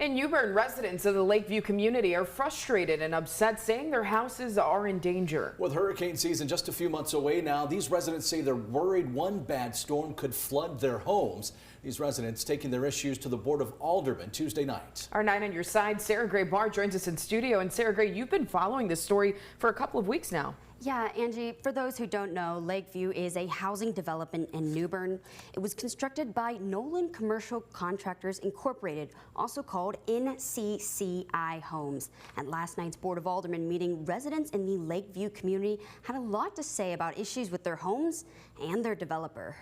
In Bern, residents of the Lakeview community are frustrated and upset, saying their houses are in danger. With hurricane season just a few months away now, these residents say they're worried one bad storm could flood their homes. These residents taking their issues to the Board of Aldermen Tuesday night. Our 9 on your side, Sarah Gray Barr joins us in studio. And Sarah Gray, you've been following this story for a couple of weeks now. Yeah, Angie, for those who don't know, Lakeview is a housing development in New Bern. It was constructed by Nolan Commercial Contractors Incorporated, also called NCCI Homes. At last night's Board of Aldermen meeting, residents in the Lakeview community had a lot to say about issues with their homes and their developer.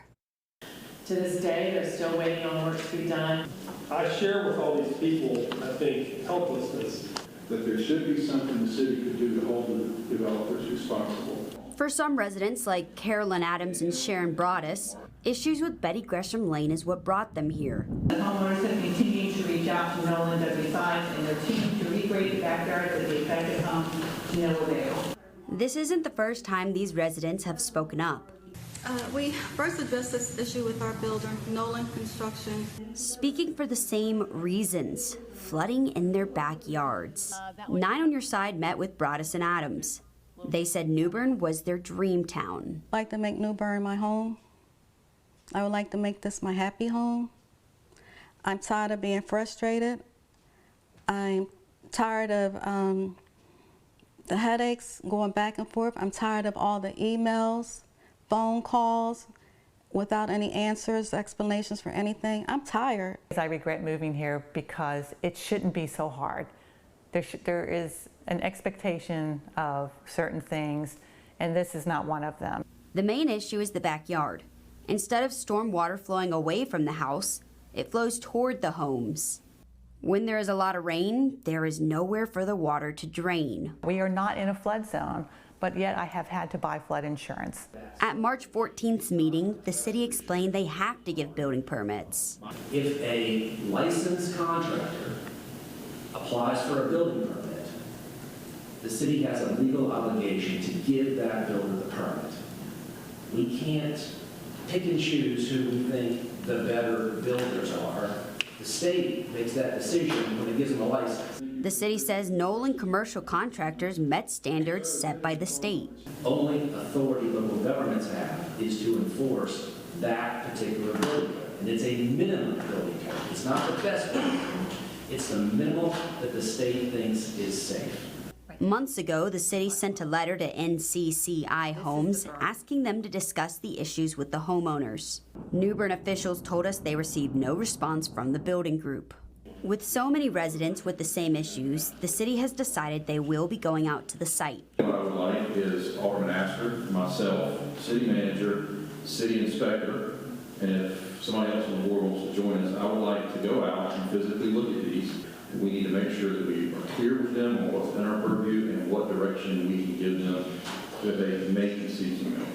To this day, they're still waiting on work to be done. I share with all these people, I think, helplessness. That there should be something the city could do to hold the developers responsible. For some residents like Carolyn Adams and Sharon Broaddus, issues with Betty Gresham Lane is what brought them here. The homeowners have continued to reach out to Nolan W5 and their team to regrade the backyard of the affected home to no avail. This isn't the first time these residents have spoken up. We first addressed this issue with our builder, Nolan Construction. Speaking for the same reasons, flooding in their backyards. 9 on your side met with Broaddus and Adams. They said New Bern was their dream town. I'd like to make New Bern my home. I would like to make this my happy home. I'm tired of being frustrated. I'm tired of the headaches going back and forth. I'm tired of all the emails, phone calls without any answers, explanations for anything. I'm tired. I regret moving here because it shouldn't be so hard. There is an expectation of certain things, and this is not one of them. The main issue is the backyard. Instead of storm water flowing away from the house, it flows toward the homes. When there is a lot of rain, there is nowhere for the water to drain. We are not in a flood zone, but yet I have had to buy flood insurance. At March 14th's meeting, the city explained they have to give building permits. If a licensed contractor applies for a building permit, the city has a legal obligation to give that builder the permit. We can't pick and choose who we think the better builders are. The state makes that decision when it gives them a license. The city says Nolan Commercial Contractors met standards set by the state. Only authority local governments have is to enforce that particular building code. And it's a minimum building code. It's not the best building code. It's the minimum that the state thinks is safe. Months ago, the city sent a letter to NCCI Homes asking them to discuss the issues with the homeowners. New Bern officials told us they received no response from the building group. With so many residents with the same issues, the city has decided they will be going out to the site. What I would like is Alderman Astor, myself, city manager, city inspector, and if somebody else on the board wants to join us, I would like to go out and physically look at these. We need to make sure that we are clear with them on what's in our purview and what direction we can give them that they may conceive some help.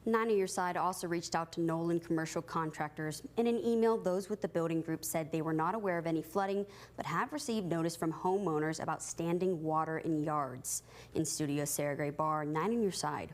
9 on your side also reached out to Nolan Commercial Contractors. In an email, those with the building group said they were not aware of any flooding, but have received notice from homeowners about standing water in yards. In studio, Sarah Gray Barr, 9 on your side.